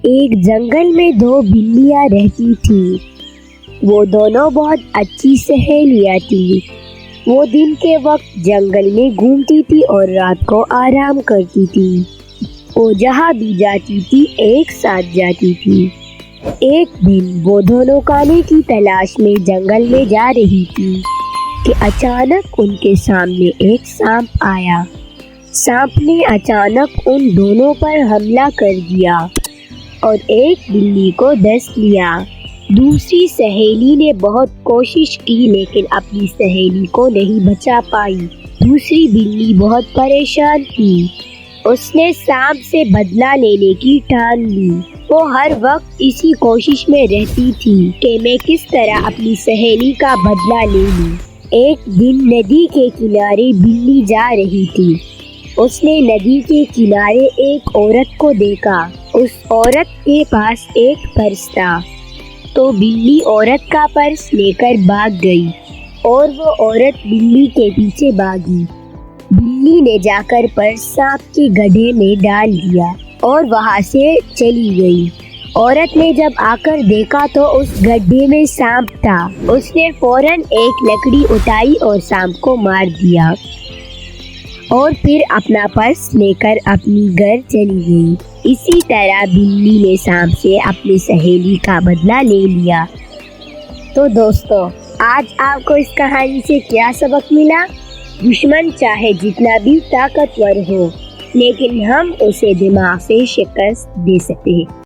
ایک جنگل میں دو بلیاں رہتی تھیں۔ وہ دونوں بہت اچھی سہیلیاں تھیں۔ وہ دن کے وقت جنگل میں گھومتی تھی اور رات کو آرام کرتی تھی۔ وہ جہاں بھی جاتی تھی ایک ساتھ جاتی تھی۔ ایک دن وہ دونوں کھانے کی تلاش میں جنگل میں جا رہی تھی کہ اچانک ان کے سامنے ایک سانپ آیا۔ سانپ نے اچانک ان دونوں پر حملہ کر دیا اور ایک بلی کو ڈس لیا۔ دوسری سہیلی نے بہت کوشش کی لیکن اپنی سہیلی کو نہیں بچا پائی۔ دوسری بلی بہت پریشان تھی۔ اس نے سانپ سے بدلہ لینے کی ٹھان لی۔ وہ ہر وقت اسی کوشش میں رہتی تھی کہ میں کس طرح اپنی سہیلی کا بدلہ لے لوں۔ ایک دن ندی کے کنارے بلی جا رہی تھی۔ اس نے ندی کے کنارے ایک عورت کو دیکھا۔ اس عورت کے پاس ایک پرس تھا تو بلی عورت کا پرس لے کر بھاگ گئی اور وہ عورت بلی کے پیچھے بھاگی۔ بلی نے جا کر پرس سانپ کے گڈھے میں ڈال دیا اور وہاں سے چلی گئی۔ عورت نے جب آ کر دیکھا تو اس گڈھے میں سانپ تھا۔ اس نے فوراً ایک لکڑی اٹھائی اور سانپ کو مار دیا اور پھر اپنا پرس لے کر اپنی گھر چلی گئی۔ اسی طرح بلی نے سانپ سے اپنی سہیلی کا بدلہ لے لیا۔ تو دوستو، آج آپ کو اس کہانی سے کیا سبق ملا؟ دشمن چاہے جتنا بھی طاقتور ہو لیکن ہم اسے دماغ سے شکست دے سکتے ہیں۔